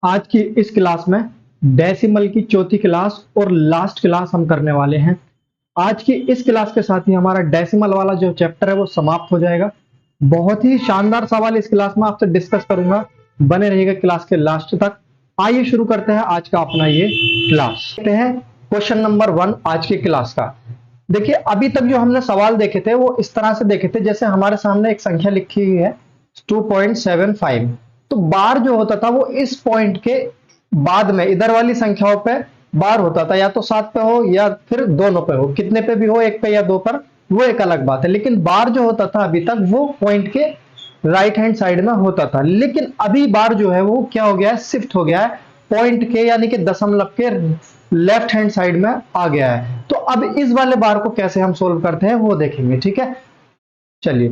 आज की इस क्लास में डेसिमल की चौथी क्लास और लास्ट क्लास हम करने वाले हैं। आज की इस क्लास के साथ ही हमारा डेसिमल वाला जो चैप्टर है वो समाप्त हो जाएगा। बहुत ही शानदार सवाल इस क्लास में आपसे डिस्कस करूंगा, बने रहिएगा क्लास के लास्ट तक। आइए शुरू करते हैं आज का अपना ये क्लास। देखते हैं क्वेश्चन नंबर 1 आज की क्लास का। देखिए, अभी तक जो हमने सवाल देखे थे वो इस तरह से देखे थे, जैसे हमारे सामने एक संख्या लिखी हुई है 2.75। तो बार जो होता था वो इस पॉइंट के बाद में इधर वाली संख्याओं पे बार होता था, या तो 7 पे हो या फिर दोनों पे हो, कितने पे भी हो, एक पे या दो पर, वो एक अलग बात है। लेकिन बार जो होता था अभी तक वो पॉइंट के राइट हैंड साइड में होता था, लेकिन अभी बार जो है वो क्या हो गया है, शिफ्ट हो गया है पॉइंट के यानी कि दशमलव के लेफ्ट हैंड साइड में आ गया है। तो अब इस वाले बार को कैसे हम सोल्व करते हैं वो देखेंगे, ठीक है। चलिए,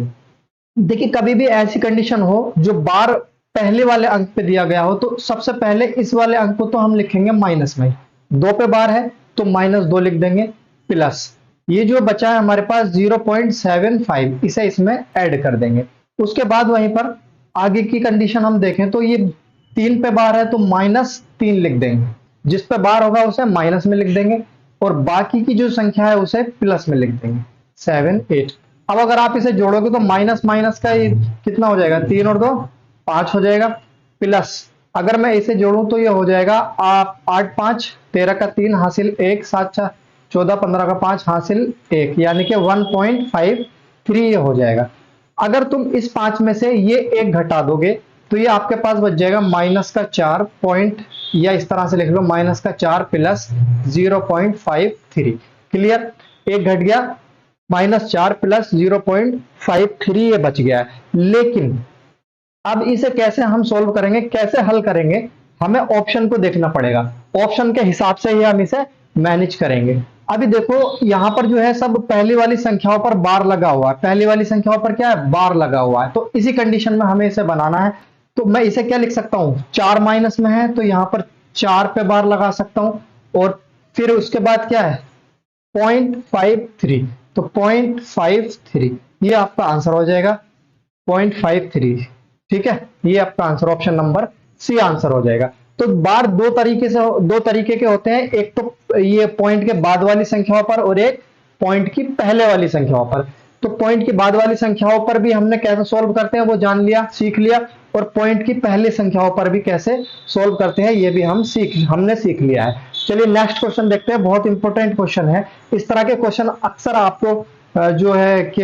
देखिए, कभी भी ऐसी कंडीशन हो जो बार पहले वाले अंक पे दिया गया हो, तो सबसे पहले इस वाले अंक को तो हम लिखेंगे माइनस में। 2 पे बार है तो -2 लिख देंगे, प्लस ये जो बचा है हमारे पास 0.75, इसे इसमें ऐड कर देंगे। उसके बाद वहीं पर आगे की कंडीशन हम देखें तो ये 3 पे बार है तो -3 लिख देंगे, जिस पे बार होगा उसे माइनस में लिख देंगे और बाकी की जो संख्या है उसे प्लस में लिख देंगे, 7 8। अब अगर आप इसे जोड़ोगे तो माइनस माइनस का ये कितना हो जाएगा, 3 और 2 5 हो जाएगा, प्लस अगर मैं इसे जोड़ूं तो ये हो जाएगा 8 5 13 का 3 हासिल 1 7 4 14 15 का 5 हासिल 1, यानी कि 1.53 ये हो जाएगा। अगर तुम इस 5 में से ये 1 घटा दोगे तो ये आपके पास बच जाएगा -4 पॉइंट, या इस तरह से लिख लो -4 प्लस 0.53। क्लियर, 1 घट गया, -4 प्लस 0.53 ये बच गया है। लेकिन अब इसे कैसे हम सोल्व करेंगे, कैसे हल करेंगे, हमें ऑप्शन को देखना पड़ेगा। ऑप्शन के हिसाब से ही हम इसे मैनेज करेंगे। अभी देखो, यहां पर जो है सब पहली वाली संख्याओं पर बार लगा हुआ है, पहली वाली संख्याओं पर क्या है, बार लगा हुआ है। तो इसी कंडीशन में हमें इसे बनाना है। तो मैं इसे क्या लिख सकता हूं, 4 माइनस में है तो यहां पर 4 पे बार लगा सकता हूं, और फिर उसके बाद क्या है 0.53, तो 0.53 ये आपका आंसर हो जाएगा, 0.53। ठीक है, ये आपका answer option number c answer हो जाएगा। तो बार दो तरीके के होते हैं, एक तो ये पॉइंट के बाद वाली संख्याओं पर और एक पॉइंट की पहले वाली संख्याओं पर। तो पॉइंट की बाद वाली संख्याओं पर भी हमने कैसे सोल्व करते हैं वो जान लिया, सीख लिया, और पॉइंट की पहली संख्याओं पर भी कैसे सोल्व करते हैं ये भी हमने सीख लिया है। चलिए नेक्स्ट क्वेश्चन देखते हैं, बहुत इंपॉर्टेंट क्वेश्चन है। इस तरह के क्वेश्चन अक्सर आपको जो है कि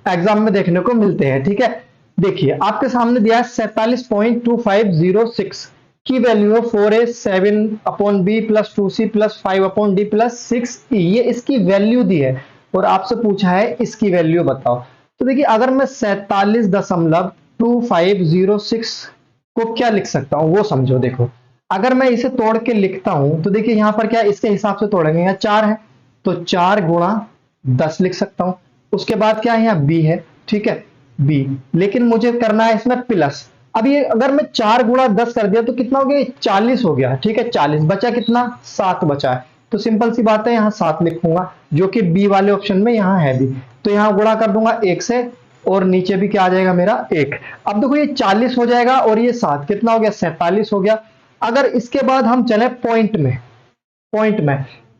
एग्जाम में देखने को मिलते हैं, ठीक है। देखिए, आपके सामने दिया है 47.2506 की वैल्यू है 4a7/b plus 2c plus 5/d plus 6e, ये इसकी वैल्यू दी है और आपसे पूछा है इसकी वैल्यू बताओ। तो देखिए, अगर मैं 47.2506 को क्या लिख सकता हूं वो समझो। देखो, अगर मैं इसे तोड़ के लिखता हूं तो देखिए यहां पर क्या इसके हिसाब से तोड़ेंगे, यहाँ 4 है तो 4 गुणा 10 लिख सकता हूं। उसके बाद क्या है, यहाँ b है, ठीक है, b, लेकिन मुझे करना है इसमें प्लस। अब ये अगर मैं 4 गुणा 10 कर दिया तो कितना हो गया, 40 हो गया, ठीक है। 40 बचा, कितना 7 बचा है, तो सिंपल सी बात है यहाँ 7 लिखूंगा, जो कि बी वाले ऑप्शन में यहाँ है भी। तो यहाँ गुणा कर दूंगा 1 से, और नीचे भी क्या आ जाएगा मेरा 1। अब देखो ये 40 हो जाएगा और ये 7 कितना हो गया, 47 हो गया। अगर इसके बाद हम चले पॉइंट में,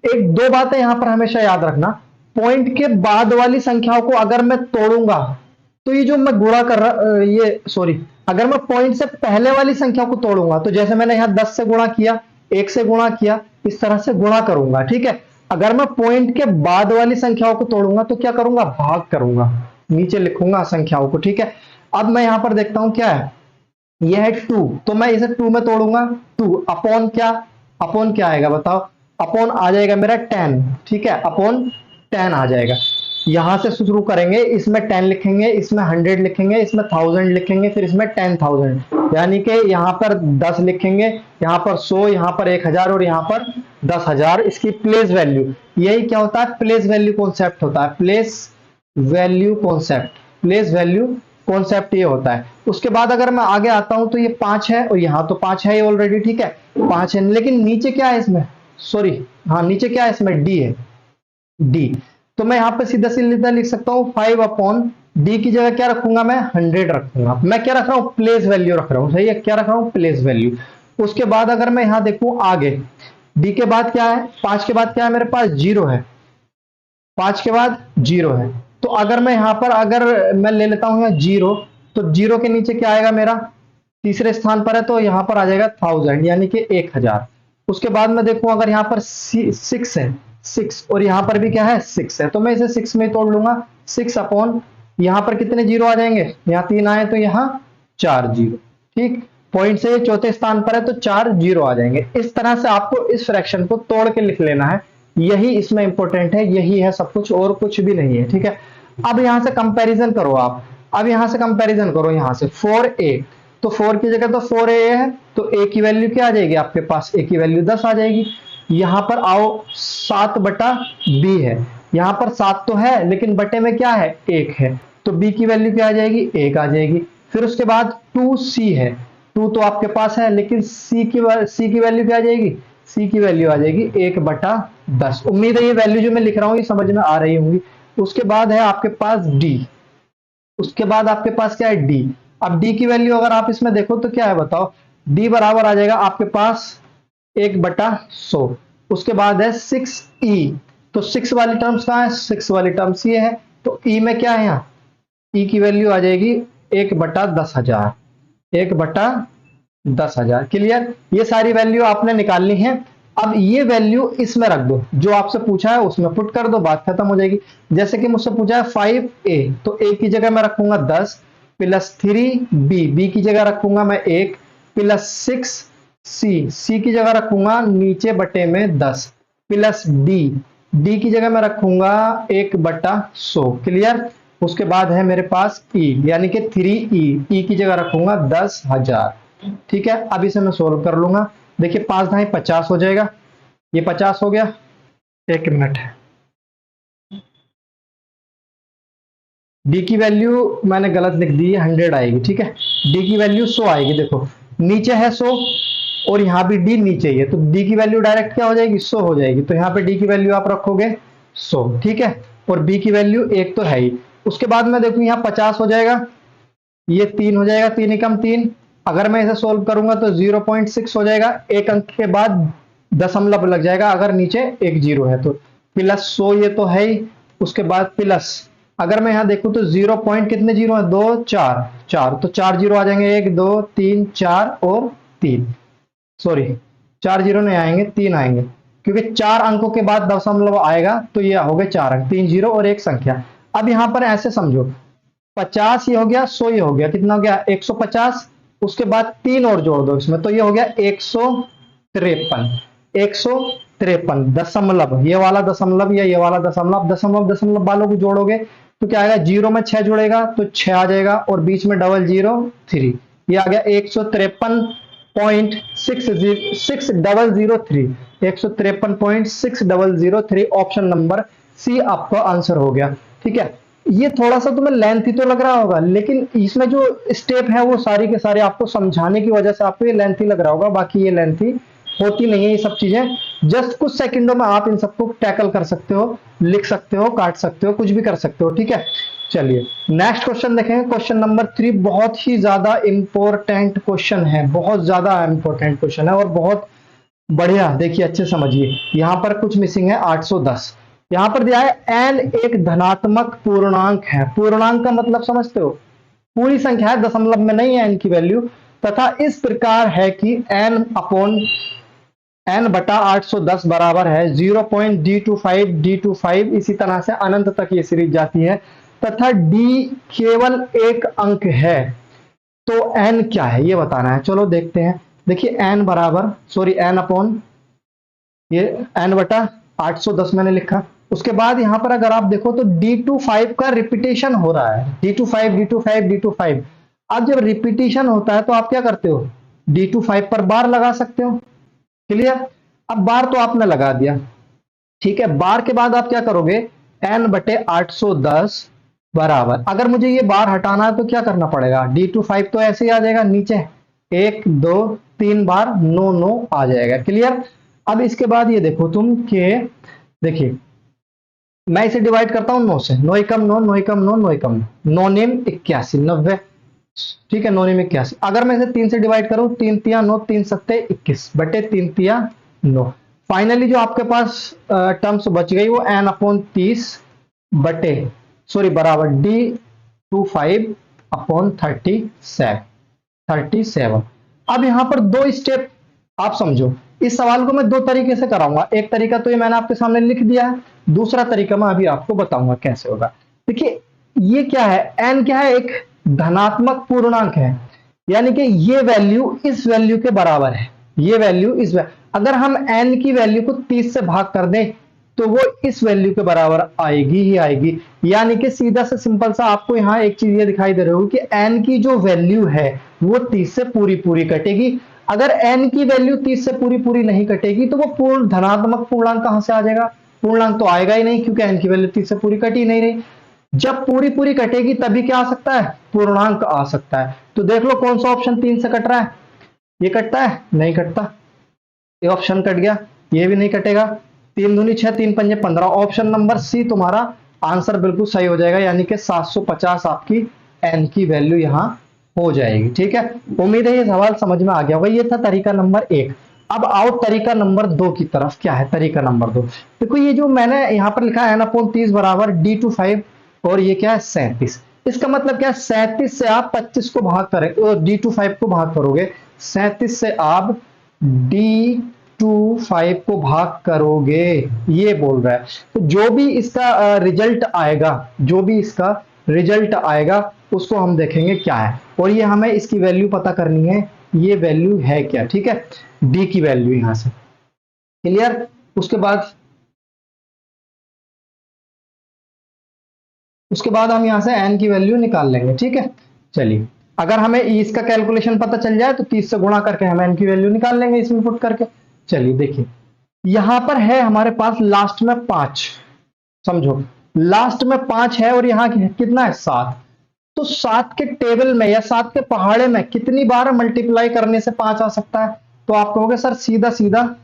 एक दो बातें यहां पर हमेशा याद रखना। पॉइंट के बाद वाली संख्याओं को अगर मैं तोड़ूंगा तो ये जो मैं गुणा कर रहा, ये सॉरी, अगर मैं पॉइंट से पहले वाली संख्या को तोड़ूंगा तो जैसे मैंने यहां 10 से गुणा किया, 1 से गुणा किया, इस तरह से गुणा करूंगा, ठीक है। अगर मैं पॉइंट के बाद वाली संख्याओं को तोड़ूंगा तो क्या करूंगा, भाग करूंगा, नीचे लिखूंगा संख्याओं को, ठीक है। अब मैं यहां पर देखता हूं क्या है, ये है 2, तो मैं इसे 2 में तोड़ूंगा, 2 अपॉन क्या आएगा बताओ, अपॉन आ जाएगा मेरा 10, ठीक है, अपॉन 10 आ जाएगा। यहां से शुरू करेंगे, इसमें 10 लिखेंगे, इसमें 100 लिखेंगे, इसमें 1000 लिखेंगे, फिर इसमें 10,000, यानी कि यहां पर 10 लिखेंगे, यहां पर 100, यहां पर 1000 और यहां पर 10,000, इसकी प्लेस वैल्यू। यही क्या होता है, प्लेस वैल्यू कॉन्सेप्ट होता है, प्लेस वैल्यू कॉन्सेप्ट ये होता है। उसके बाद अगर मैं आगे आता हूं तो ये 5 है और यहां तो 5 है ऑलरेडी, ठीक है, 5 है, लेकिन नीचे क्या है इसमें, सॉरी, हाँ नीचे क्या है इसमें, डी है, डी। तो मैं यहां पे सीधा सीधा लिख सकता हूं 5/d, डी की जगह क्या रखूंगा मैं 100 रखूंगा। मैं क्या रख रहा हूं, प्लेस वैल्यू रख रहा हूं, सही है, क्या रख रहा हूं, प्लेस वैल्यू। उसके बाद अगर मैं यहां देखूं आगे, डी के बाद क्या है, 5 के बाद क्या है मेरे पास, 0 है, 5 के बाद 0 है। तो अगर मैं यहां पर अगर मैं ले लेता हूं यहाँ 0, तो 0 के नीचे क्या आएगा मेरा, तीसरे स्थान पर है तो यहां पर आ जाएगा 1000 यानी कि 1000। उसके बाद मैं देखूं अगर यहां पर 6 है, 6 और यहां पर भी क्या है 6 है, तो मैं इसे 6 में तोड़ लूंगा। 6 अपॉन यहां पर कितने जीरो आ जाएंगे, यहां 3 आए तो यहां 4 जीरो। ठीक, पॉइंट से ये चौथे स्थान पर है तो 4 जीरो आ जाएंगे। इस तरह से आपको इस फ्रैक्शन को तोड़ के लिख लेना है, यही इसमें इंपॉर्टेंट है, यही है सब कुछ और कुछ भी नहीं है। ठीक है, अब यहां से कंपैरिजन करो आप, अब यहां से कंपैरिजन करो, यहां से 4a, तो 4 की जगह तो 4a है, तो a की वैल्यू क्या आ जाएगी आपके पास, a की वैल्यू 10 आ जाएगी। यहां पर आओ 7 बटा b है, यहां पर 7 तो है लेकिन बटे में क्या है 1 है, तो b की वैल्यू क्या आ जाएगी 1 आ जाएगी। फिर उसके बाद 2c है, 2 तो आपके पास है लेकिन c की वैल्यू क्या आ जाएगी, c की वैल्यू आ जाएगी 1 बटा 10। उम्मीद है ये वैल्यू जो मैं लिख रहा हूं ये समझ में आ रही होंगी। उसके बाद है आपके पास d, उसके बाद आपके पास क्या है d। अब d की वैल्यू अगर आप इसमें देखो तो क्या है बताओ, d बराबर आ जाएगा आपके पास 1 बटा 100। उसके बाद है 6e, तो 6 वाली टर्म्स कहां है, 6 वाली टर्म्स ये है, तो e में क्या है, यहाँ e की वैल्यू आ जाएगी 1 बटा 10,000, 1 बटा 10,000। क्लियर, ये सारी वैल्यू आपने निकालनी है। अब ये वैल्यू इसमें रख दो, जो आपसे पूछा है उसमें पुट कर दो, बात खत्म हो जाएगी। जैसे कि मुझसे पूछा है 5a, तो a की जगह मैं रखूंगा 10 प्लस 3b की जगह रखूंगा मैं 1 प्लस 6c की जगह रखूंगा नीचे बटे में 10 प्लस d की जगह मैं रखूंगा 1 बटा 100। क्लियर, उसके बाद है मेरे पास e यानी कि 3e की जगह रखूंगा 10,000। ठीक है, अब इसे मैं सोल्व कर लूंगा। देखिए 5 ढाई 50 हो जाएगा, ये 50 हो गया, एक मिनट है। डी की वैल्यू मैंने गलत लिख दी है, 100 आएगी। ठीक है, डी की वैल्यू 100 आएगी, देखो नीचे है 100 और यहां भी डी नीचे ही है, तो डी की वैल्यू डायरेक्ट क्या हो जाएगी 100 हो जाएगी, तो यहां पे डी की वैल्यू आप रखोगे 100। ठीक है, और बी की वैल्यू 1 तो है ही। उसके बाद मैं देखूं यहाँ 50 हो जाएगा, ये 3 हो जाएगा, 3 एकम 3, अगर मैं इसे सोल्व करूंगा तो 0.6 हो जाएगा, एक अंक के बाद दशमलव लग जाएगा अगर नीचे एक जीरो है तो, प्लस 100 ये तो है ही। उसके बाद प्लस अगर मैं यहां देखूं तो 0 पॉइंट कितने जीरो है, 2 4 4, तो 4 जीरो आ जाएंगे, 1 2 3 4 और 3, सॉरी 4 जीरो नहीं आएंगे, 3 आएंगे, क्योंकि 4 अंकों के बाद दशमलव आएगा तो ये हो गए 4 अंक, 3 जीरो और एक संख्या। अब यहां पर ऐसे समझो 50 ये हो गया, 100 ये हो गया, कितना हो गया 150, उसके बाद 3 और जोड़ दो इसमें तो ये हो गया 153, 153 दशमलव, ये वाला दशमलव या ये वाला दशमलव, दशमलव दशमलव वालों को जोड़ोगे तो क्या आएगा, जीरो में 6 जुड़ेगा तो 6 आ जाएगा और बीच में डबल जीरो 3, ये आ गया 153.6003, 153.6003, ऑप्शन नंबर सी आपका आंसर हो गया। ठीक है, ये थोड़ा सा तुम्हें लेंथी तो लग रहा होगा, लेकिन इसमें जो स्टेप है वो सारी के सारे आपको समझाने की वजह से आपको ये लेंथी लग रहा होगा, बाकी ये लेंथी होती नहीं है ये सब चीजें, जस्ट कुछ सेकंडों में आप इन सबको टैकल कर सकते हो, लिख सकते हो, काट सकते हो, कुछ भी कर सकते हो। ठीक है, चलिए नेक्स्ट क्वेश्चन देखेंगे, क्वेश्चन नंबर 3 बहुत ही ज्यादा इंपॉर्टेंट क्वेश्चन है, बहुत ज्यादा इंपॉर्टेंट क्वेश्चन है और बहुत बढ़िया, देखिए अच्छे समझिए। यहां पर कुछ मिसिंग है, 810 यहां पर दिया है, n एक धनात्मक पूर्णांक है, पूर्णांक का मतलब समझते हो, पूरी संख्या है, दशमलव में नहीं है n की वैल्यू, तथा इस प्रकार है कि n अपॉन n बटा 810 बराबर है 0.d25 इसी तरह से अनंत तक ये सीरीज जाती है, तथा d केवल एक अंक है, तो n क्या है ये बताना है। चलो देखते हैं, देखिए n बराबर सॉरी n अपॉन ये n बटा 810 मैंने लिखा। उसके बाद यहां पर अगर आप देखो तो d25 का रिपीटेशन हो रहा है, d25 d25 d25। अब जब रिपीटेशन होता है तो आप क्या करते हो, d25 पर बार लगा सकते हो। क्लियर, अब बार तो आपने लगा दिया, ठीक है, बार के बाद आप क्या करोगे, n बटे 810 बराबर, अगर मुझे ये बार हटाना है तो क्या करना पड़ेगा, d25 तो ऐसे ही आ जाएगा नीचे, 1 2 3 बार 9 9 आ जाएगा। क्लियर, अब इसके बाद ये देखो तुम के, देखिए मैं इसे डिवाइड करता हूँ 9 से, 9 एकम 9, 9 एकम 9, 9 एकम 9 नेम 81, 90। ठीक है, 9 नेम 81। अगर मैं इसे 3 से डिवाइड करूं, 3 तिया 9, 3 सत्ते 21 बटे 3 तिया 9। फाइनली जो आपके पास टर्म्स बच गई वो n अपॉन 30 बटे सॉरी बराबर d25 अपॉन 37। अब यहां पर दो स्टेप आप समझो। इस सवाल को मैं दो तरीके से कराऊंगा। एक तरीका तो ये मैंने आपके सामने लिख दिया है, दूसरा तरीका मैं अभी आपको बताऊंगा कैसे होगा। देखिए ये क्या है, n क्या है, एक धनात्मक पूर्णांक है, यानी कि ये वैल्यू इस वैल्यू के बराबर है, ये वैल्यू अगर हम n की वैल्यू को 30 से भाग कर दें तो वो इस वैल्यू के बराबर आएगी ही आएगी। यानी कि सीधा से सिंपल सा आपको यहां एक चीज ये दिखाई दे रही होगी कि n की जो वैल्यू है वो 30 से पूरी पूरी कटेगी। अगर n की वैल्यू 30 से पूरी पूरी नहीं कटेगी तो वो पूर्ण धनात्मक पूर्णांक कहां से आ जाएगा, पूर्णांक तो आएगा ही नहीं, क्योंकि n की वैल्यू 30 से पूरी कटी नहीं रही। जब पूरी पूरी कटेगी तभी क्या आ सकता है, पूर्णांक आ सकता है। तो देख लो कौन सा ऑप्शन 3 से कट रहा है, ये कटता है, नहीं कटता, ये ऑप्शन कट गया, ये भी नहीं कटेगा। 3 दूनी 6, 3 पंजे 15, ऑप्शन नंबर सी तुम्हारा आंसर बिल्कुल सही हो जाएगा, यानी कि 750 आपकी n की वैल्यू यहां हो जाएगी। ठीक है, उम्मीद है ये सवाल समझ में आ गया होगा। ये था तरीका नंबर 1। अब आओ तरीका नंबर 2 की तरफ। क्या है तरीका नंबर 2? देखो ये जो मैंने यहां पर लिखा है ना, 30 बराबर d25 और ये क्या है 37। इसका मतलब क्या है, 37 से आप 25 को भाग करें, d25 को भाग करोगे, 37 से आप d25 को भाग करोगे, ये बोल रहा है। तो जो भी इसका रिजल्ट आएगा, जो भी इसका रिजल्ट आएगा उसको हम देखेंगे क्या है, और ये हमें इसकी वैल्यू पता करनी है, ये वैल्यू है क्या। ठीक है, d की वैल्यू यहां से क्लियर। उसके बाद हम यहां से n की वैल्यू निकाल लेंगे। ठीक है, चलिए अगर हमें इसका कैलकुलेशन पता चल जाए तो 30 से गुणा करके हम n की वैल्यू निकाल लेंगे इसमें पुट करके। चलिए देखिए यहां पर है हमारे पास लास्ट में 5, समझो लास्ट में 5 है और यहां कितना है 7। तो 7 के टेबल में या 7 के पहाड़े में कितनी बार मल्टीप्लाई करने से 5 आ सकता है? तो आप कहोगे सर सीधा सीधा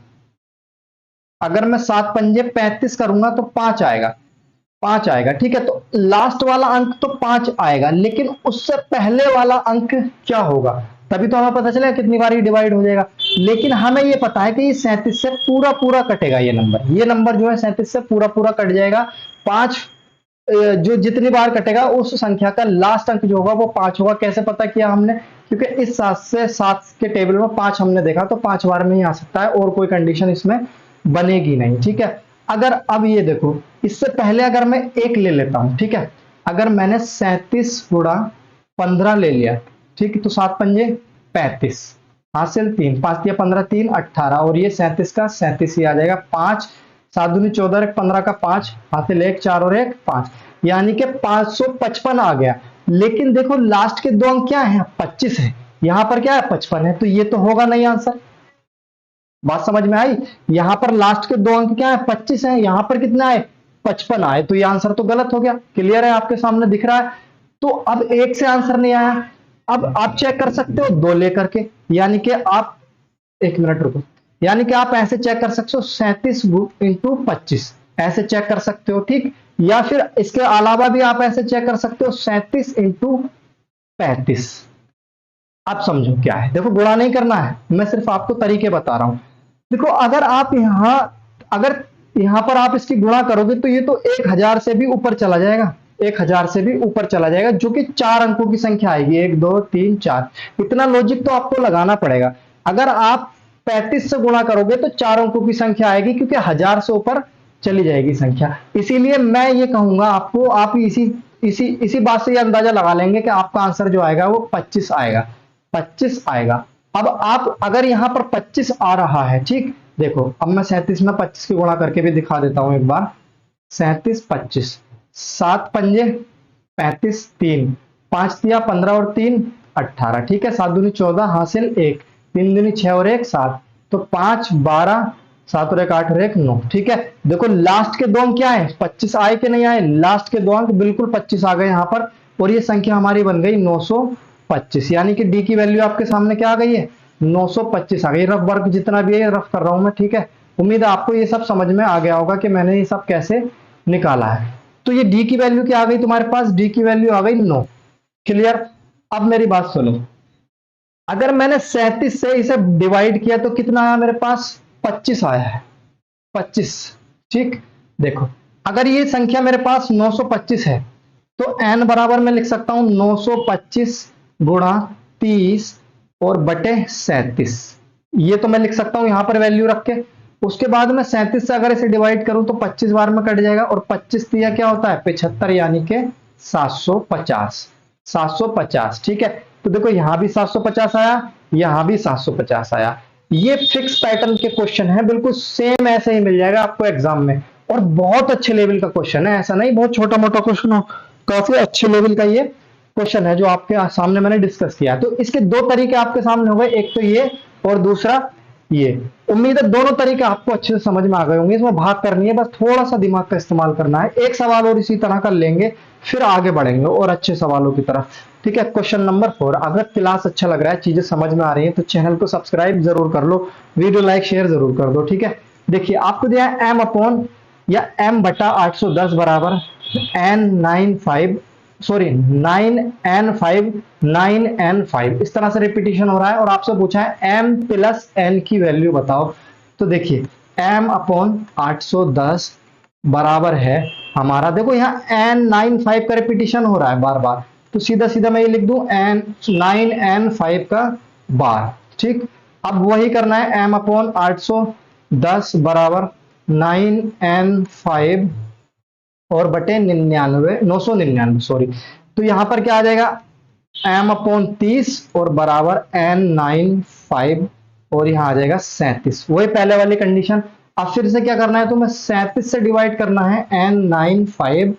अगर मैं 7 पंजे 35 करूंगा तो 5 आएगा, 5 आएगा। ठीक है, तो लास्ट वाला अंक तो 5 आएगा, लेकिन उससे पहले वाला अंक क्या होगा, तभी तो हमें पता चलेगा कितनी बार ये डिवाइड हो जाएगा। लेकिन हमें ये पता है कि ये 37 से पूरा पूरा कटेगा, ये नंबर जो है 37 से पूरा पूरा कट जाएगा। 5 जो जितनी बार कटेगा उस संख्या का लास्ट अंक जो होगा वो 5 होगा। कैसे पता किया हमने? क्योंकि इस 7 से 7 के टेबल में 5 हमने देखा, तो 5 बार में ही आ सकता है और कोई कंडीशन इसमें बनेगी नहीं। ठीक है, अगर अब ये देखो इससे पहले अगर मैं 1 ले लेता हूं, ठीक है, अगर मैंने 37 गुणा 15 ले लिया, ठीक है, तो 7 पंजे 35 हासिल 3, 5 या 15 3 18 और ये 37 का 37 ही आ जाएगा। 5 7 दूनी 14 1 15 का 5 हासिल 1 4 और 1 5, यानी कि 555 आ गया। लेकिन देखो लास्ट के दो अंक क्या है, 25 है, यहां पर क्या है 55 है, तो ये तो होगा नहीं आंसर। बात समझ में आई? यहां पर लास्ट के दो अंक क्या है 25 है, यहां पर कितना है 55 आए, तो ये आंसर तो गलत हो गया। क्लियर है, आपके सामने दिख रहा है। तो अब 1 से आंसर नहीं आया, अब आप चेक कर सकते हो 2 लेकर के, यानी कि आप 1 मिनट रुको, यानी कि आप ऐसे चेक कर सकते हो 37 इंटू 25 ऐसे चेक कर सकते हो। ठीक, या फिर इसके अलावा भी आप ऐसे चेक कर सकते हो 37 इंटू 35। आप समझो क्या है, देखो गुणा नहीं करना है, मैं सिर्फ आपको तरीके बता रहा हूं। देखो अगर यहां पर आप इसकी गुणा करोगे तो ये तो 1000 से भी ऊपर चला जाएगा, 1000 से भी ऊपर चला जाएगा, जो कि 4 अंकों की संख्या आएगी, 1 2 3 4। इतना लॉजिक तो आपको लगाना पड़ेगा। अगर आप 35 से गुणा करोगे तो 4 अंकों की संख्या आएगी, क्योंकि 1000 से ऊपर चली जाएगी संख्या। इसीलिए मैं ये कहूंगा आपको, आप इसी बात से ये अंदाजा लगा लेंगे कि आपका आंसर जो आएगा वो 25 आएगा, 25 आएगा। अब आप अगर यहां पर 25 आ रहा है, ठीक, देखो अब मैं 37 में 25 की गुणा करके भी दिखा देता हूं एक बार। 37 25 7 पंजे 35 3 5 दिया 15 और 3 18, ठीक है, 7 दूनी 14 हासिल 1 3 दूनी 6 और 1 7, तो 5 12 7 और 1 8 और 1 9। ठीक है, देखो लास्ट के दो अंक क्या है 25 आए कि नहीं आए, लास्ट के दो अंक बिल्कुल 25 आ गए यहां पर, और ये संख्या हमारी बन गई 925, यानी कि डी की वैल्यू आपके सामने क्या आ गई है 925 आ गई। रफ वर्क जितना भी है रफ कर रहा हूं मैं। ठीक है, उम्मीद है आपको ये सब समझ में आ गया होगा कि मैंने ये सब कैसे निकाला है। तो ये डी की वैल्यू क्या आ गई तुम्हारे पास, डी की वैल्यू आ गई 9। क्लियर। अब मेरी बात सुनो, अगर मैंने 37 से इसे डिवाइड किया तो कितना आया मेरे पास, 25 आया है, 25। ठीक, देखो अगर ये संख्या मेरे पास 925 है तो n बराबर मैं लिख सकता हूं 925 गुणा 30 और बटे 37। ये तो मैं लिख सकता हूं यहां पर वैल्यू रख के। उसके बाद में 37 से अगर इसे डिवाइड करूं तो 25 बार में कट जाएगा, और 25 दिया क्या होता है 75, यानी कि 750। 750, ठीक है। तो देखो यहां भी 750 आया, यहां भी 750 आया। ये फिक्स पैटर्न के क्वेश्चन है, बिल्कुल सेम ऐसे ही मिल जाएगा आपको एग्जाम में, और बहुत अच्छे लेवल का क्वेश्चन है, ऐसा नहीं बहुत छोटा मोटा क्वेश्चन हो, काफी अच्छे लेवल का ये क्वेश्चन है जो आपके सामने मैंने डिस्कस किया। तो इसके दो तरीके आपके सामने हो गए, एक तो ये और दूसरा ये। उम्मीद है दोनों तरीके आपको अच्छे से समझ में आ गए होंगे। इसमें भाग करनी है, बस थोड़ा सा दिमाग का इस्तेमाल करना है। एक सवाल और इसी तरह का लेंगे, फिर आगे बढ़ेंगे और अच्छे सवालों की तरफ। ठीक है, क्वेश्चन नंबर 4। अगर क्लास अच्छा लग रहा है, चीजें समझ में आ रही है, तो चैनल को सब्सक्राइब जरूर कर लो, वीडियो लाइक शेयर जरूर कर दो। ठीक है, देखिए आपको दिया है m अपॉन या m बटा 810 बराबर9n5 इस तरह से रिपीटिशन हो रहा है, और आपसे पूछा है m प्लस n की वैल्यू बताओ। तो देखिए m अपॉन 810 बराबर है हमारा, देखो यहाँ n95 का रिपीटिशन हो रहा है बार बार, तो सीधा सीधा मैं ये लिख दूं n9n5 का बार। ठीक, अब वही करना है, m अपॉन 810 बराबर 9n5 और बटे 999 सॉरी। तो यहां पर क्या आ जाएगा, m अपॉन 30 और बराबर n95 और यहां आ जाएगा 37, वही पहले वाली कंडीशन। अब फिर से क्या करना है, तो मैं 37 से डिवाइड करना है n95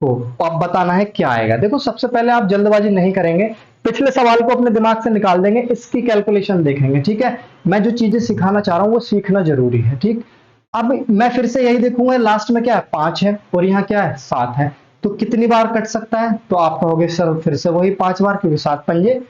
को, अब बताना है क्या आएगा। देखो सबसे पहले आप जल्दबाजी नहीं करेंगे, पिछले सवाल को अपने दिमाग से निकाल देंगे, इसकी कैलकुलेशन देखेंगे। ठीक है, मैं जो चीजें सिखाना चाह रहा हूं वो सीखना जरूरी है। ठीक, अब मैं फिर से यही देखूंगा, लास्ट में क्या है 5 है और यहाँ क्या है 7 है, तो कितनी बार कट सकता है, तो आप कहोगे सर फिर से वही 5 बार, क्योंकि 7 पंजे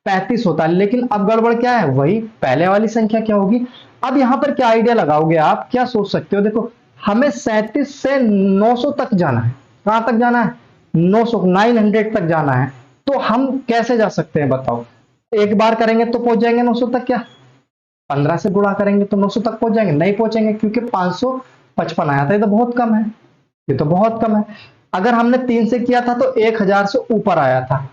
35 होता है। लेकिन अब गड़बड़ क्या है, वही पहले वाली संख्या क्या होगी। अब यहां पर क्या आइडिया लगाओगे आप, क्या सोच सकते हो, देखो हमें 37 से 900 तक जाना है। कहां तक जाना है, 900 तक जाना है। तो हम कैसे जा सकते हैं बताओ, एक बार करेंगे तो पहुंच जाएंगे 900 तक, क्या 15 से गुणा करेंगे तो 900 तक पहुंच जाएंगे, नहीं पहुंचेंगे, क्योंकि 555 आया था, ये तो बहुत कम है, ये तो बहुत कम है। अगर हमने 3 से किया था तो 1000 से ऊपर आया था,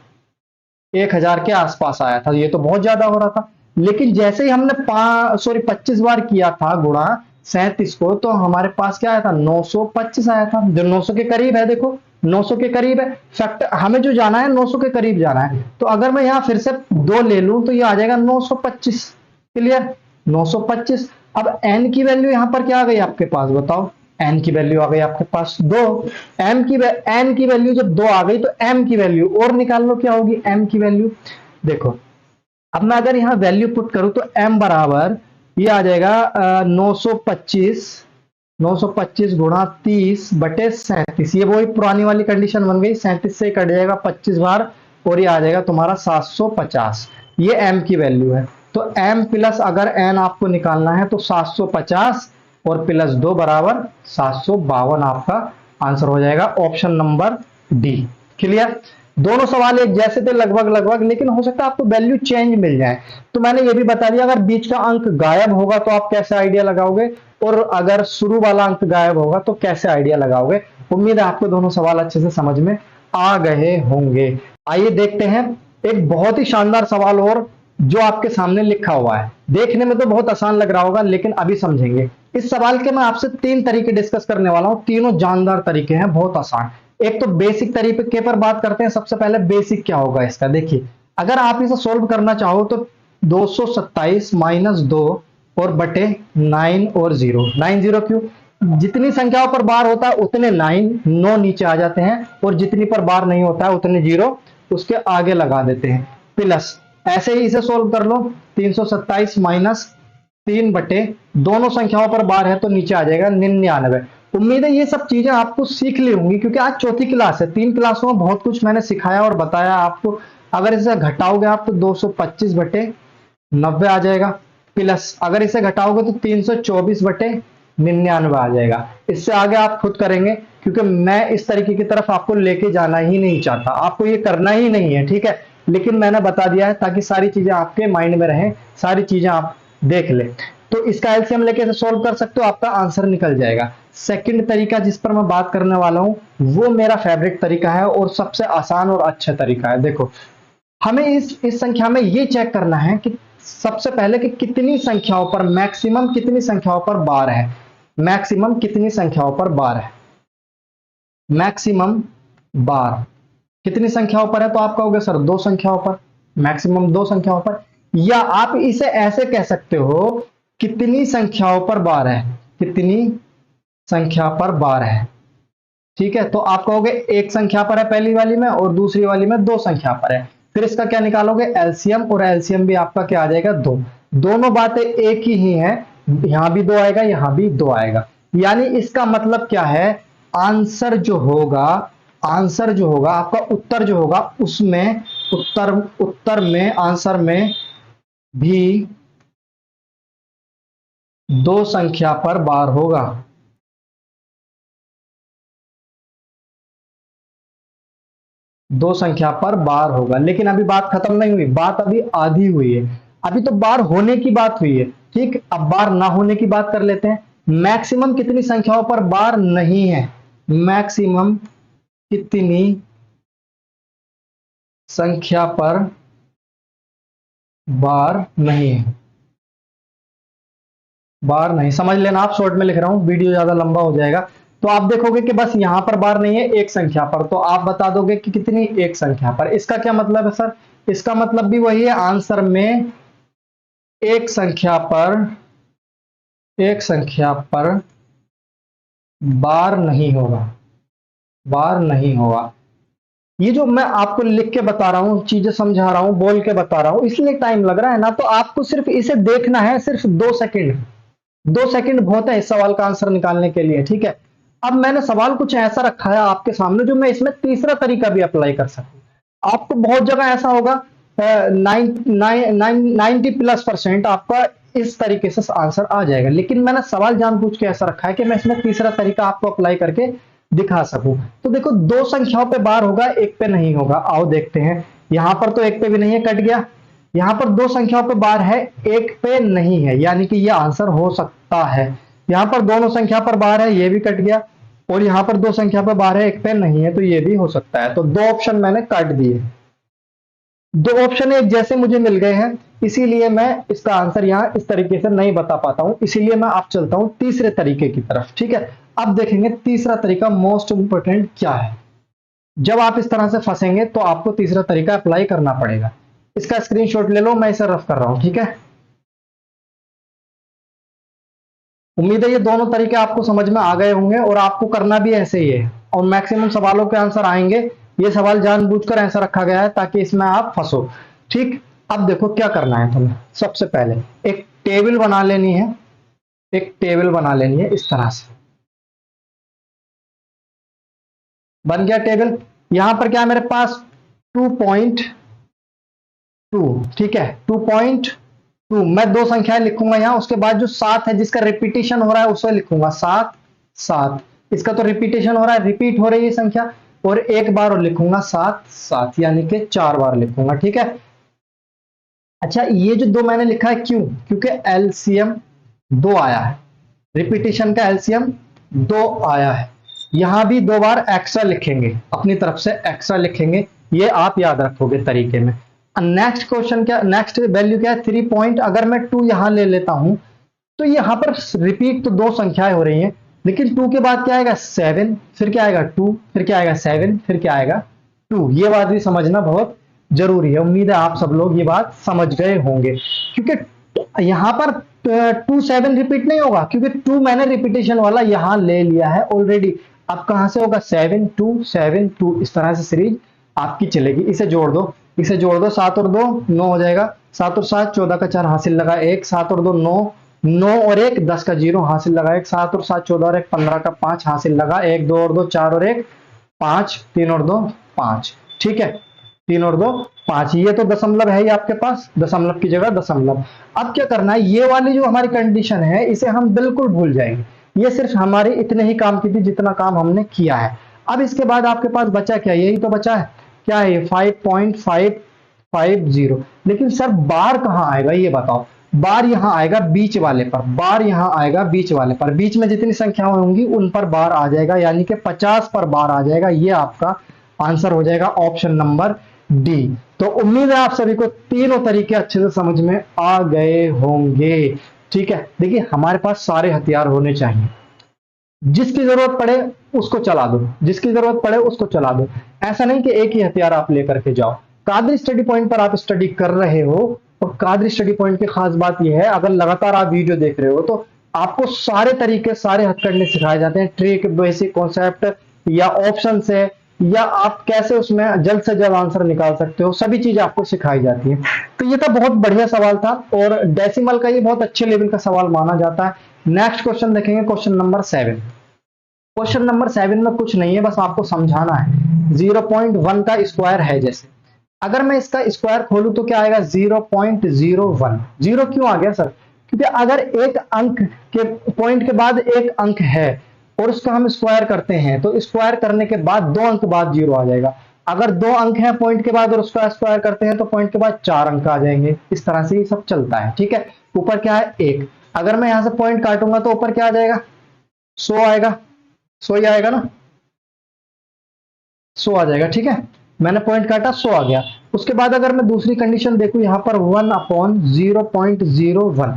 1000 के आसपास आया था, ये तो बहुत ज्यादा हो रहा था। लेकिन जैसे ही हमने 25 बार किया था गुणा 37 को, तो हमारे पास क्या आया था 925 आया था, जो 900 के करीब है। देखो 900 के करीब है, फैक्ट हमें जो जाना है 900 के करीब जाना है। तो अगर मैं यहां फिर से 2 ले लूं तो ये आ जाएगा 925। क्लियर, 925। अब n की वैल्यू यहां पर क्या आ गई आपके पास बताओ, n की वैल्यू आ गई आपके पास 2। n की वैल्यू जब 2 आ गई तो m की वैल्यू और निकाल लो, क्या होगी m की वैल्यू। देखो अब मैं अगर यहां वैल्यू पुट करूं तो m बराबर ये आ जाएगा 925 गुणा 30 बटे 37। ये वही पुरानी वाली कंडीशन बन गई, 37 से कट जाएगा 25 बार और ये आ जाएगा तुम्हारा 750। ये m की वैल्यू है। तो m प्लस अगर n आपको निकालना है तो 750 और प्लस 2 बराबर 752 आपका आंसर हो जाएगा, ऑप्शन नंबर डी। क्लियर, दोनों सवाल एक जैसे थे लगभग, लेकिन हो सकता है आपको वैल्यू चेंज मिल जाए। तो मैंने ये भी बता दिया, अगर बीच का अंक गायब होगा तो आप कैसे आइडिया लगाओगे, और अगर शुरू वाला अंक गायब होगा तो कैसे आइडिया लगाओगे। उम्मीद है आपको दोनों सवाल अच्छे से समझ में आ गए होंगे। आइए देखते हैं एक बहुत ही शानदार सवाल और जो आपके सामने लिखा हुआ है। देखने में तो बहुत आसान लग रहा होगा, लेकिन अभी समझेंगे। इस सवाल के मैं आपसे 3 तरीके डिस्कस करने वाला हूं, तीनों जानदार तरीके हैं, बहुत आसान। एक तो बेसिक तरीके पर बात करते हैं। सबसे पहले बेसिक क्या होगा इसका, देखिए अगर आप इसे सोल्व करना चाहो तो 227 माइनस 2 और बटे 9 और 0। 9 क्यों, जितनी संख्याओं पर बार होता है उतने 9 नीचे आ जाते हैं, और जितनी पर बार नहीं होता है उतने 0 उसके आगे लगा देते हैं, प्लस ऐसे ही इसे सोल्व कर लो। 327 माइनस 3 बटे दोनों संख्याओं पर बार है तो नीचे आ जाएगा 99। उम्मीद है ये सब चीजें आपको सीख ली होंगी, क्योंकि आज चौथी क्लास है। 3 क्लासों में बहुत कुछ मैंने सिखाया और बताया आपको। अगर इसे घटाओगे आप तो 225 बटे 90 आ जाएगा, प्लस अगर इसे घटाओगे तो 324 बटे 99 आ जाएगा। इससे आगे आप खुद करेंगे, क्योंकि मैं इस तरीके की तरफ आपको लेके जाना ही नहीं चाहता, आपको ये करना ही नहीं है, ठीक है। लेकिन मैंने बता दिया है ताकि सारी चीजें आपके माइंड में रहें, सारी चीजें आप देख ले। तो इसका एलसीएम लेके सोल्व कर सकते हो, आपका आंसर निकल जाएगा। सेकंड तरीका जिस पर मैं बात करने वाला हूं वो मेरा फेवरेट तरीका है और सबसे आसान और अच्छा तरीका है। देखो, हमें इस संख्या में ये चेक करना है कि सबसे पहले कि कितनी संख्याओं पर मैक्सिमम कितनी संख्याओं पर बार है। मैक्सिमम कितनी संख्याओं पर बार है, मैक्सिमम बार कितनी संख्याओं पर है, तो आप कहोगे सर 2 संख्याओं पर, मैक्सिमम 2 संख्याओं पर। या आप इसे ऐसे कह सकते हो, कितनी संख्याओं पर बार है, कितनी संख्या पर बार है, ठीक है। तो आप कहोगे एक संख्या पर है पहली वाली में और दूसरी वाली में 2 संख्या पर है। फिर इसका क्या निकालोगे, एलसीएम, और एलसीएम भी आपका क्या आ जाएगा 2। दोनों बातें एक ही हैं, यहां भी 2 आएगा, यहां भी 2 आएगा। यानी इसका मतलब क्या है, आंसर जो होगा, आंसर जो होगा आपका उत्तर जो होगा उसमें उत्तर में आंसर में भी 2 संख्या पर बार होगा। 2 संख्या पर बार होगा। लेकिन अभी बात खत्म नहीं हुई, बात अभी आधी हुई है। अभी तो बार होने की बात हुई है, ठीक। अब बार ना होने की बात कर लेते हैं। मैक्सिमम कितनी संख्याओं पर बार नहीं है, मैक्सिमम कितनी संख्या पर बार नहीं है, बार नहीं, समझ लेना आप, शॉर्ट में लिख रहा हूं, वीडियो ज्यादा लंबा हो जाएगा। तो आप देखोगे कि बस यहां पर बार नहीं है एक संख्या पर, तो आप बता दोगे कि कितनी, एक संख्या पर। इसका क्या मतलब है सर, इसका मतलब भी वही है, आंसर में एक संख्या पर, एक संख्या पर बार नहीं होगा, बार नहीं होगा। ये जो मैं आपको लिख के बता रहा हूं, चीजें समझा रहा हूं, बोल के बता रहा हूं, इसलिए टाइम लग रहा है ना। तो आपको सिर्फ इसे देखना है, सिर्फ 2 सेकंड, 2 सेकंड बहुत है इस सवाल का आंसर निकालने के लिए, ठीक है। अब मैंने सवाल कुछ ऐसा रखा है आपके सामने जो मैं इसमें तीसरा तरीका भी अप्लाई कर सकूं। आपको बहुत जगह ऐसा होगा 90+% आपका इस तरीके से आंसर आ जाएगा, लेकिन मैंने सवाल जानबूझ के ऐसा रखा है कि मैं इसमें तीसरा तरीका आपको अप्लाई करके दिखा सकूं। तो देखो, 2 संख्याओं पे बार होगा, एक पे नहीं होगा। आओ देखते हैं, यहां पर तो एक पे भी नहीं है, कट गया। यहां पर 2 संख्याओं पे बार है, एक पे नहीं है, यानी कि यह आंसर हो सकता है। यहां पर दोनों संख्या पर बार है, ये भी कट गया। और यहां पर 2 संख्या पर बार है, एक पे नहीं है, तो ये भी हो सकता है। तो 2 ऑप्शन मैंने काट दिए, 2 ऑप्शन एक जैसे मुझे मिल गए हैं, इसीलिए मैं इसका आंसर यहां इस तरीके से नहीं बता पाता हूं। इसीलिए मैं आप चलता हूं तीसरे तरीके की तरफ, ठीक है। अब देखेंगे तीसरा तरीका मोस्ट इंपोर्टेंट क्या है। जब आप इस तरह से फंसेंगे तो आपको तीसरा तरीका अप्लाई करना पड़ेगा। इसका स्क्रीनशॉट ले लो, मैं इसे रफ कर रहा हूं, ठीक है। उम्मीद है ये दोनों तरीके आपको समझ में आ गए होंगे और आपको करना भी ऐसे ही है, और मैक्सिमम सवालों के आंसर आएंगे। ये सवाल जानबूझकर ऐसा रखा गया है ताकि इसमें आप फंसो, ठीक। अब देखो क्या करना है तुम्हें, सबसे पहले एक टेबल बना लेनी है, एक टेबल बना लेनी है इस तरह से। बन गया टेबल। यहां पर क्या है मेरे पास 2.2, ठीक है, 2.2। मैं 2 संख्याएं लिखूंगा यहां, उसके बाद जो 7 है जिसका रिपीटेशन हो रहा है उसे लिखूंगा 7 7। इसका तो रिपीटेशन हो रहा है, रिपीट हो रही है संख्या, और एक बार और लिखूंगा 7 7, यानी कि 4 बार लिखूंगा, ठीक है। अच्छा, ये जो 2 मैंने लिखा है क्यों, क्योंकि एलसीएम 2 आया है, रिपीटेशन का एलसीएम 2 आया है। यहां भी 2 बार एक्स्ट्रा लिखेंगे, अपनी तरफ से एक्स्ट्रा लिखेंगे, ये आप याद रखोगे तरीके में। नेक्स्ट क्वेश्चन क्या, नेक्स्ट वैल्यू क्या है 3 पॉइंट। अगर मैं 2 यहां ले लेता हूं तो यहां पर रिपीट तो 2 संख्याएं हो रही हैं, लेकिन 2 के बाद क्या आएगा 7, फिर क्या आएगा 2, फिर क्या आएगा 7, फिर क्या आएगा 2। ये बात भी समझना बहुत जरूरी है। उम्मीद है आप सब लोग ये बात समझ गए होंगे, क्योंकि यहां पर 2 7 रिपीट नहीं होगा, क्योंकि 2 मैंने रिपीटेशन वाला यहां ले लिया है ऑलरेडी। अब कहां से होगा 7 2 7 2, इस तरह से सीरीज आपकी चलेगी। इसे जोड़ दो, इसे जोड़ दो, 7 और 2 9 हो जाएगा, 7 और 7 14 का 4 हासिल लगा 1, 7 और 2 9, 9 और 1 10 का 0 हासिल लगा 1, 7 और 7 14 और 1 15 का 5 हासिल लगा 1, 2 और 2 4 और 1 5, 3 और 2 5, ठीक है, 3 और 2 5। ये तो दशमलव है ही आपके पास, दशमलव की जगह दशमलव। अब क्या करना है, ये वाली जो हमारी कंडीशन है इसे हम बिल्कुल भूल जाएंगे। ये सिर्फ हमारे इतने ही काम की थी जितना काम हमने किया है। अब इसके बाद आपके पास बचा क्या, यही तो बचा है, क्या है 5.550। लेकिन सर बार कहाँ आएगा ये बताओ। बार यहाँ आएगा बीच वाले पर, बार यहाँ आएगा बीच वाले पर, बीच में जितनी संख्याएं होंगी उन पर बार आ जाएगा, यानी कि 50 पर बार आ जाएगा। ये आपका आंसर हो जाएगा ऑप्शन नंबर डी। तो उम्मीद है आप सभी को तीनों तरीके अच्छे से समझ में आ गए होंगे। ठीक है, देखिए हमारे पास सारे हथियार होने चाहिए, जिसकी जरूरत पड़े उसको चला दो, जिसकी जरूरत पड़े उसको चला दो। ऐसा नहीं कि एक ही हथियार आप लेकर के जाओ। कादरी स्टडी पॉइंट पर आप स्टडी कर रहे हो, और कादरी स्टडी पॉइंट की खास बात यह है, अगर लगातार आप वीडियो देख रहे हो तो आपको सारे तरीके, सारे हथकंडे सिखाए जाते हैं, ट्रिक, बेसिक कॉन्सेप्ट या ऑप्शन से, या आप कैसे उसमें जल्द से जल्द आंसर निकाल सकते हो, सभी चीज आपको सिखाई जाती है। तो ये तो बहुत बढ़िया सवाल था, और डेसिमल का ये बहुत अच्छे लेवल का सवाल माना जाता है। नेक्स्ट क्वेश्चन देखेंगे, क्वेश्चन नंबर 7। क्वेश्चन नंबर 7 में कुछ नहीं है, बस आपको समझाना है। 0.1 का स्क्वायर है, जैसे अगर मैं इसका स्क्वायर खोलूं तो क्या आएगा 0.01। जीरो क्यों आ गया सर, क्योंकि अगर एक अंक के पॉइंट के बाद एक अंक है और उसका हम स्क्वायर करते हैं, तो स्क्वायर करने के बाद 2 अंक बाद 0 आ जाएगा। अगर 2 अंक है पॉइंट के बाद और उसका स्क्वायर करते हैं तो पॉइंट के बाद 4 अंक आ जाएंगे। इस तरह से ये सब चलता है। ठीक है, ऊपर क्या है 1, अगर मैं यहां से पॉइंट काटूंगा तो ऊपर क्या आ जाएगा 100 आएगा, 100 ही आएगा ना, 100 आ जाएगा। ठीक है, मैंने पॉइंट काटा 100 आ गया। उसके बाद अगर मैं दूसरी कंडीशन देखूं, यहां पर 1/0.01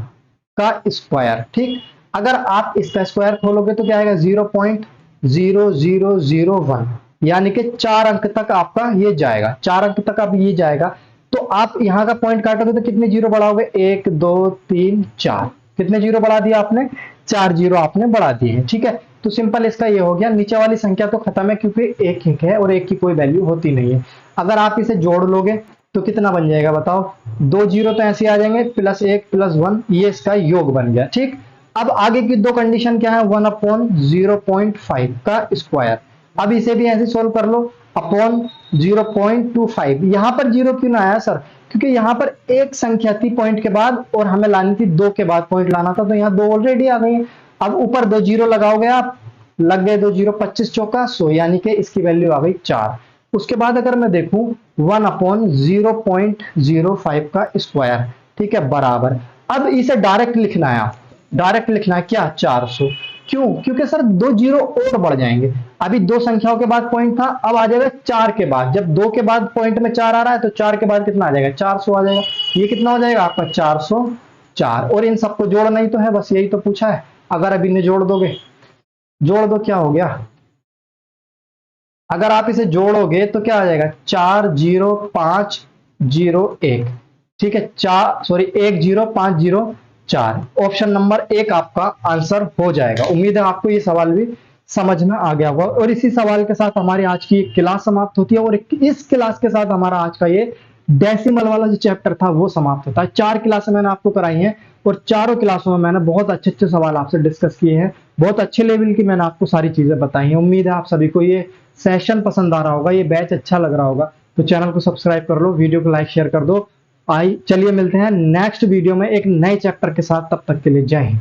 का स्क्वायर। ठीक, अगर आप इसका स्क्वायर खोलोगे तो क्या आएगा 0.0001, यानी कि 4 अंक तक आपका ये जाएगा, 4 अंक तक अब ये जाएगा। तो आप यहां का पॉइंट काटोगे तो कितने जीरो बढ़ाओगे, 1 2 3 4, कितने जीरो बढ़ा दिया आपने, 4 जीरो आपने बढ़ा दिए हैं। ठीक है, तो सिंपल इसका ये हो गया। नीचे वाली संख्या तो खत्म है क्योंकि एक एक है और एक की कोई वैल्यू होती नहीं है। अगर आप इसे जोड़ लोगे तो कितना बन जाएगा बताओ, 2 जीरो तो ऐसे आ जाएंगे, +1 +1, ये इसका योग बन गया। ठीक, अब आगे की 2 कंडीशन क्या है, 1/0.5 का स्क्वायर। अब इसे भी ऐसे सोल्व कर लो, अपॉन 0.25। यहां पर जीरो क्यों ना आया सर, क्योंकि यहां पर एक संख्या थी पॉइंट के बाद और हमें लानी थी 2 के बाद पॉइंट लाना था, तो यहाँ 2 ऑलरेडी आ गई। अब ऊपर 2 जीरो लगाओगे आप, लग गए 2 जीरो, 25 चौका 100, यानी कि इसकी वैल्यू आ गई 4। उसके बाद अगर मैं देखूं 1/0.05 का स्क्वायर, ठीक है, बराबर। अब इसे डायरेक्ट लिखना है, आप डायरेक्ट लिखना है क्या 400। क्यों, क्योंकि सर 2 जीरो और बढ़ जाएंगे। अभी 2 संख्याओं के बाद पॉइंट था, अब आ जाएगा 4 के बाद। जब 2 के बाद पॉइंट में 4 आ रहा है तो 4 के बाद कितना आ जाएगा 400 आ जाएगा। ये कितना हो जाएगा आपका 404। और इन सबको जोड़ना ही तो है, बस यही तो पूछा है। अगर अब इन्हें जोड़ दोगे, जोड़ दो, क्या हो गया, अगर आप इसे जोड़ोगे तो क्या आ जाएगा 40501। ठीक है, 10504। ऑप्शन नंबर 1 आपका आंसर हो जाएगा। उम्मीद है आपको ये सवाल भी समझ में आ गया होगा। और इसी सवाल के साथ हमारी आज की क्लास समाप्त होती है, और इस क्लास के साथ हमारा आज का ये डेसिमल वाला जो चैप्टर था वो समाप्त होता है। 4 क्लासें मैंने आपको कराई हैं, और चारों क्लासों में मैंने बहुत अच्छे अच्छे सवाल आपसे डिस्कस किए हैं, बहुत अच्छे लेवल की मैंने आपको सारी चीजें बताई हैं। उम्मीद है आप सभी को ये सेशन पसंद आ रहा होगा, ये बैच अच्छा लग रहा होगा। तो चैनल को सब्सक्राइब कर लो, वीडियो को लाइक शेयर कर दो। चलिए मिलते हैं नेक्स्ट वीडियो में एक नए चैप्टर के साथ, तब तक के लिए जय हिंद।